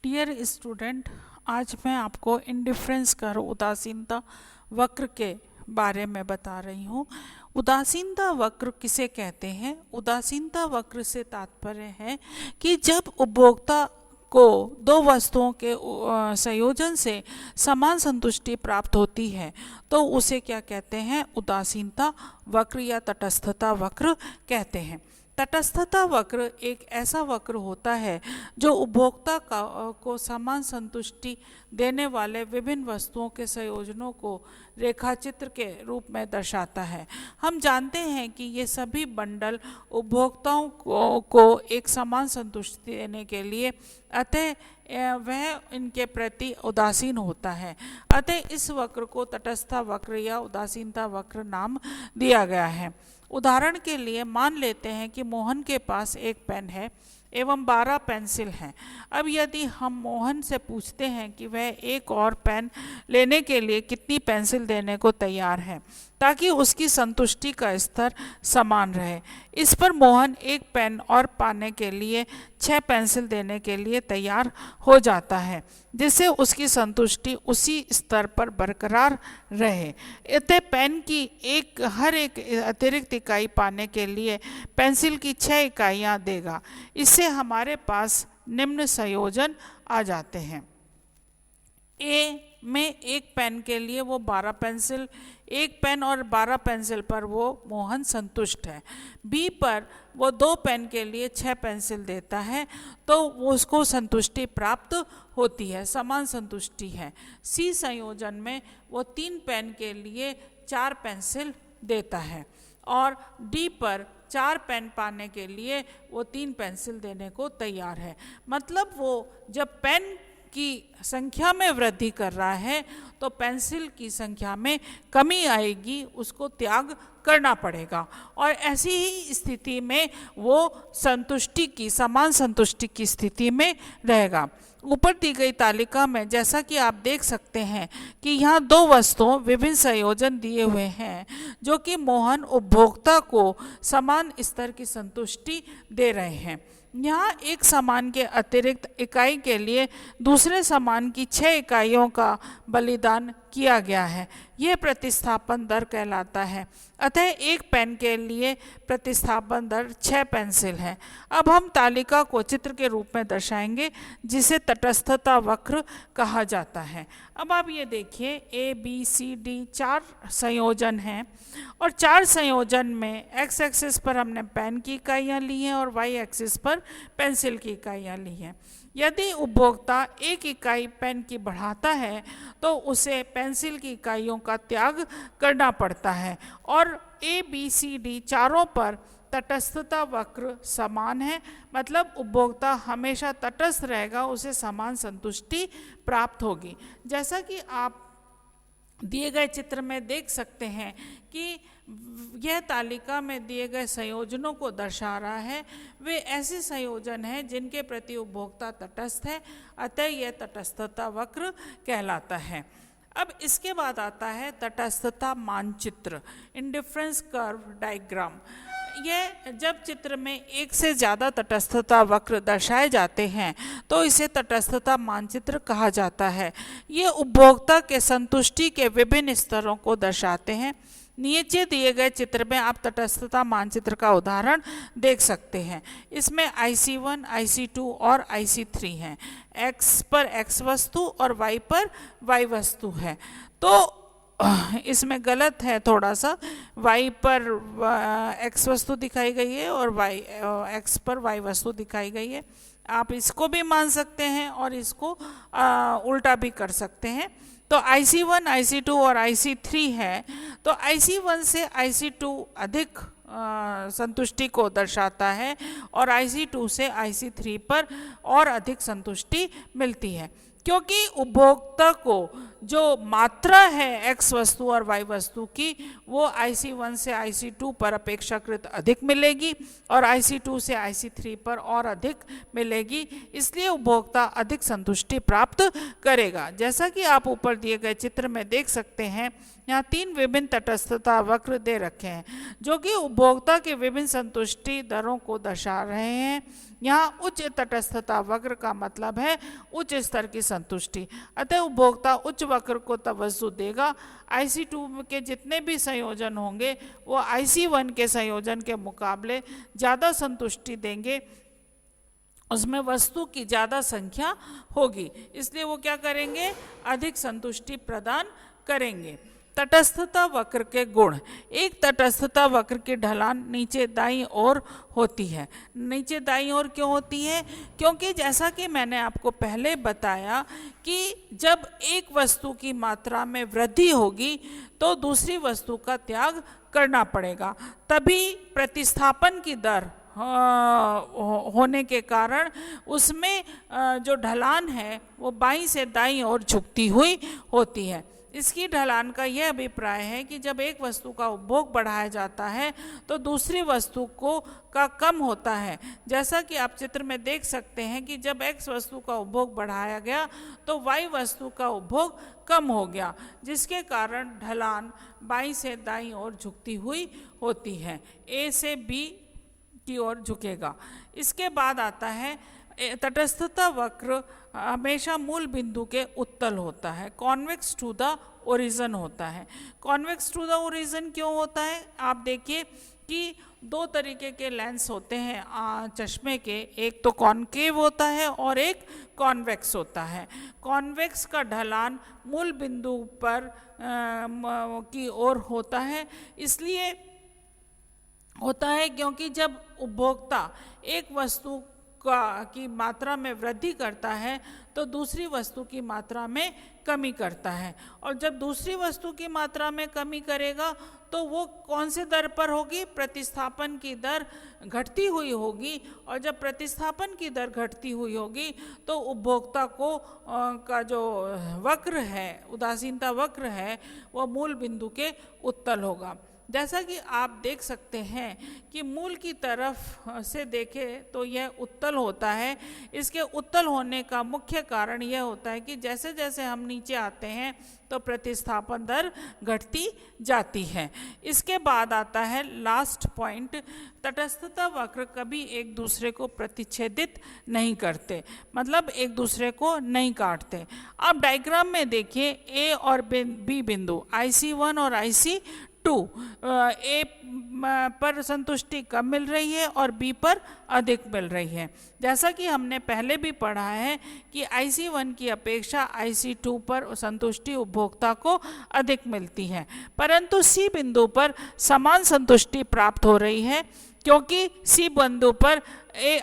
Dear student, आज मैं आपको इंडिफरेंस कर्व उदासीनता वक्र के बारे में बता रही हूँ। उदासीनता वक्र किसे कहते हैं? उदासीनता वक्र से तात्पर्य है कि जब उपभोक्ता को दो वस्तुओं के संयोजन से समान संतुष्टि प्राप्त होती है तो उसे क्या कहते हैं? उदासीनता वक्र या तटस्थता वक्र कहते हैं। तटस्थता वक्र एक ऐसा वक्र होता है जो उपभोक्ता को समान संतुष्टि देने वाले विभिन्न वस्तुओं के संयोजनों को रेखाचित्र के रूप में दर्शाता है। हम जानते हैं कि ये सभी बंडल उपभोक्ताओं को एक समान संतुष्टि देने के लिए अतः वह इनके प्रति उदासीन होता है। अतः इस वक्र को तटस्था वक्र या उदासीनता वक्र नाम दिया गया है। उदाहरण के लिए मान लेते हैं कि मोहन के पास एक पेन है एवं 12 पेंसिल हैं। अब यदि हम मोहन से पूछते हैं कि वह एक और पेन लेने के लिए कितनी पेंसिल देने को तैयार है ताकि उसकी संतुष्टि का स्तर समान रहे, इस पर मोहन एक पेन और पाने के लिए 6 पेंसिल देने के लिए तैयार हो जाता है जिससे उसकी संतुष्टि उसी स्तर पर बरकरार रहे। अतः पेन की हर एक अतिरिक्त इकाई पाने के लिए पेंसिल की 6 इकाइयाँ देगा। इससे हमारे पास निम्न संयोजन आ जाते हैं। ए में एक पेन के लिए वो 12 पेंसिल, एक पेन और 12 पेंसिल पर वो मोहन संतुष्ट है। बी पर वो 2 पेन के लिए 6 पेंसिल देता है तो उसको संतुष्टि प्राप्त होती है, समान संतुष्टि है। सी संयोजन में वो 3 पेन के लिए 4 पेंसिल देता है और डी पर 4 पेन पाने के लिए वो 3 पेंसिल देने को तैयार है। मतलब वो जब पेन की संख्या में वृद्धि कर रहा है तो पेंसिल की संख्या में कमी आएगी, उसको त्याग करना पड़ेगा और ऐसी ही स्थिति में वो समान संतुष्टि की स्थिति में रहेगा। ऊपर दी गई तालिका में जैसा कि आप देख सकते हैं कि यहाँ 2 वस्तुओं विभिन्न संयोजन दिए हुए हैं जो कि मोहन उपभोक्ता को समान स्तर की संतुष्टि दे रहे हैं। यहाँ एक सामान के अतिरिक्त इकाई के लिए दूसरे सामान की 6 इकाइयों का बलिदान किया गया है। यह प्रतिस्थापन दर कहलाता है। अतः एक पेन के लिए प्रतिस्थापन दर 6 पेंसिल है। अब हम तालिका को चित्र के रूप में दर्शाएंगे जिसे तटस्थता वक्र कहा जाता है। अब आप ये देखिए ए बी सी डी 4 संयोजन हैं और 4 संयोजन में एक्स एक्सिस पर हमने पेन की इकाइयाँ ली हैं और वाई एक्सिस पर पेंसिल की इकाइयाँ ली हैं। यदि उपभोक्ता एक इकाई पेन की बढ़ाता है तो उसे पेंसिल की इकाइयों का त्याग करना पड़ता है और ए बी सी डी चारों पर तटस्थता वक्र समान है। मतलब उपभोक्ता हमेशा तटस्थ रहेगा, उसे समान संतुष्टि प्राप्त होगी। जैसा कि आप दिए गए चित्र में देख सकते हैं कि यह तालिका में दिए गए संयोजनों को दर्शा रहा है। वे ऐसे संयोजन हैं जिनके प्रति उपभोक्ता तटस्थ है, अतः यह तटस्थता वक्र कहलाता है। अब इसके बाद आता है तटस्थता मानचित्र, इंडिफरेंस कर्व डायग्राम। यह जब चित्र में एक से ज़्यादा तटस्थता वक्र दर्शाए जाते हैं तो इसे तटस्थता मानचित्र कहा जाता है। ये उपभोक्ता के संतुष्टि के विभिन्न स्तरों को दर्शाते हैं। नीचे दिए गए चित्र में आप तटस्थता मानचित्र का उदाहरण देख सकते हैं। इसमें IC1, IC2 और IC3 हैं। X पर X वस्तु और Y पर Y वस्तु है। तो इसमें गलत है थोड़ा सा, Y पर X वस्तु दिखाई गई है और X पर Y वस्तु दिखाई गई है। आप इसको भी मान सकते हैं और इसको उल्टा भी कर सकते हैं। तो IC1, IC2 और IC3 है तो IC1 से IC2 अधिक संतुष्टि को दर्शाता है और IC2 से IC3 पर और अधिक संतुष्टि मिलती है क्योंकि उपभोक्ता को जो मात्रा है X वस्तु और Y वस्तु की वो IC1 से IC2 पर अपेक्षाकृत अधिक मिलेगी और IC2 से IC3 पर और अधिक मिलेगी, इसलिए उपभोक्ता अधिक संतुष्टि प्राप्त करेगा। जैसा कि आप ऊपर दिए गए चित्र में देख सकते हैं, यहाँ 3 विभिन्न तटस्थता वक्र दे रखे हैं जो कि उपभोक्ता के विभिन्न संतुष्टि दरों को दर्शा रहे हैं। यहाँ उच्च तटस्थता वक्र का मतलब है उच्च स्तर की संतुष्टि। अतः उपभोक्ता उच्च वक्र को तवज्जो देगा। IC2 के जितने भी संयोजन होंगे वो IC1 के संयोजन के मुकाबले ज़्यादा संतुष्टि देंगे, उसमें वस्तु की ज़्यादा संख्या होगी, इसलिए वो क्या करेंगे, अधिक संतुष्टि प्रदान करेंगे। तटस्थता वक्र के गुण। एक तटस्थता वक्र की ढलान नीचे दाईं ओर होती है। नीचे दाईं ओर क्यों होती है? क्योंकि जैसा कि मैंने आपको पहले बताया कि जब एक वस्तु की मात्रा में वृद्धि होगी तो दूसरी वस्तु का त्याग करना पड़ेगा, तभी प्रतिस्थापन की दर होने के कारण उसमें जो ढलान है वो बाईं से दाईं ओर झुकती हुई होती है। इसकी ढलान का यह अभिप्राय है कि जब एक वस्तु का उपभोग बढ़ाया जाता है तो दूसरी वस्तु का कम होता है। जैसा कि आप चित्र में देख सकते हैं कि जब X वस्तु का उपभोग बढ़ाया गया तो Y वस्तु का उपभोग कम हो गया, जिसके कारण ढलान बाईं से दाईं ओर झुकती हुई होती है, A से B की ओर झुकेगा। इसके बाद आता है तटस्थता वक्र हमेशा मूल बिंदु के उत्तल होता है, कॉन्वेक्स टू द ओरिजिन होता है। कॉन्वेक्स टू द ओरिजिन क्यों होता है? आप देखिए कि दो तरीके के लेंस होते हैं चश्मे के, एक तो कॉनकेव होता है और एक कॉन्वेक्स होता है। कॉन्वेक्स का ढलान मूल बिंदु पर की ओर होता है, इसलिए होता है क्योंकि जब उपभोक्ता एक वस्तु की मात्रा में वृद्धि करता है तो दूसरी वस्तु की मात्रा में कमी करता है, और जब दूसरी वस्तु की मात्रा में कमी करेगा तो वो कौन से दर पर होगी? प्रतिस्थापन की दर घटती हुई होगी, और जब प्रतिस्थापन की दर घटती हुई होगी तो उपभोक्ता को का जो वक्र है, उदासीनता वक्र है, वो मूल बिंदु के उत्तल होगा। जैसा कि आप देख सकते हैं कि मूल की तरफ से देखें तो यह उत्तल होता है। इसके उत्तल होने का मुख्य कारण यह होता है कि जैसे जैसे हम नीचे आते हैं तो प्रतिस्थापन दर घटती जाती है। इसके बाद आता है लास्ट पॉइंट, तटस्थता वक्र कभी एक दूसरे को प्रतिच्छेदित नहीं करते, मतलब एक दूसरे को नहीं काटते। आप डायग्राम में देखिए A और B बिंदु IC1 और IC2 A पर संतुष्टि कम मिल रही है और B पर अधिक मिल रही है। जैसा कि हमने पहले भी पढ़ा है कि IC1 की अपेक्षा IC2 पर संतुष्टि उपभोक्ता को अधिक मिलती है, परंतु C बिंदु पर समान संतुष्टि प्राप्त हो रही है क्योंकि C बिंदु पर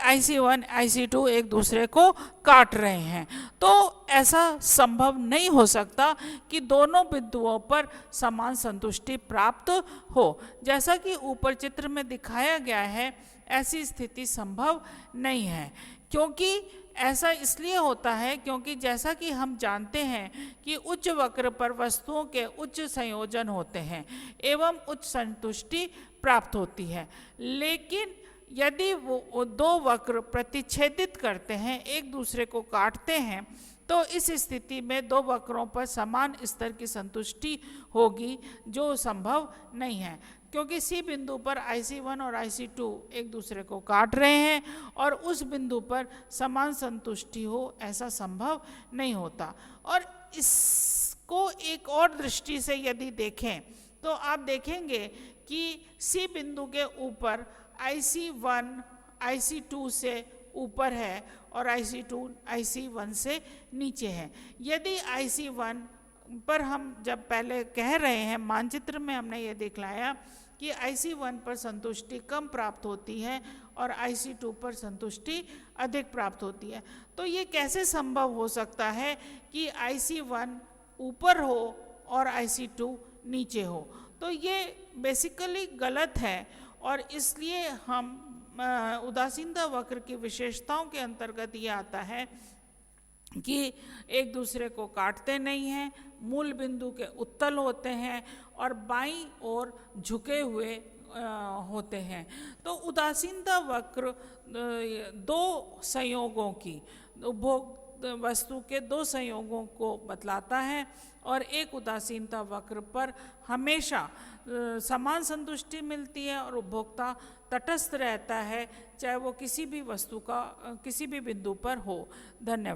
IC1 IC2 एक दूसरे को काट रहे हैं। तो ऐसा संभव नहीं हो सकता कि दोनों बिंदुओं पर समान संतुष्टि प्राप्त हो। जैसा कि ऊपर चित्र में दिखाया गया है, ऐसी स्थिति संभव नहीं है, क्योंकि ऐसा इसलिए होता है क्योंकि जैसा कि हम जानते हैं कि उच्च वक्र पर वस्तुओं के उच्च संयोजन होते हैं एवं उच्च संतुष्टि प्राप्त होती है, लेकिन यदि वो दो वक्र प्रतिच्छेदित करते हैं, एक दूसरे को काटते हैं, तो इस स्थिति में दो वक्रों पर समान स्तर की संतुष्टि होगी, जो संभव नहीं है, क्योंकि C बिंदु पर IC1 और IC2 एक दूसरे को काट रहे हैं और उस बिंदु पर समान संतुष्टि हो, ऐसा संभव नहीं होता। और इसको एक और दृष्टि से यदि देखें तो आप देखेंगे कि C बिंदु के ऊपर IC1 IC2 से ऊपर है और IC2 IC1 से नीचे है। यदि IC1 पर हम जब पहले कह रहे हैं, मानचित्र में हमने ये दिखलाया कि IC1 पर संतुष्टि कम प्राप्त होती है और IC2 पर संतुष्टि अधिक प्राप्त होती है, तो ये कैसे संभव हो सकता है कि IC1 ऊपर हो और IC2 नीचे हो? तो ये बेसिकली गलत है, और इसलिए हम उदासीनता वक्र की विशेषताओं के अंतर्गत ये आता है कि एक दूसरे को काटते नहीं हैं, मूल बिंदु के उत्तल होते हैं और बाईं ओर झुके हुए होते हैं। तो उदासीनता वक्र दो संयोगों की, उपभोग वस्तु के दो संयोगों को बतलाता है और एक उदासीनता वक्र पर हमेशा समान संतुष्टि मिलती है और उपभोक्ता तटस्थ रहता है, चाहे वो किसी भी वस्तु का किसी भी बिंदु पर हो। धन्यवाद।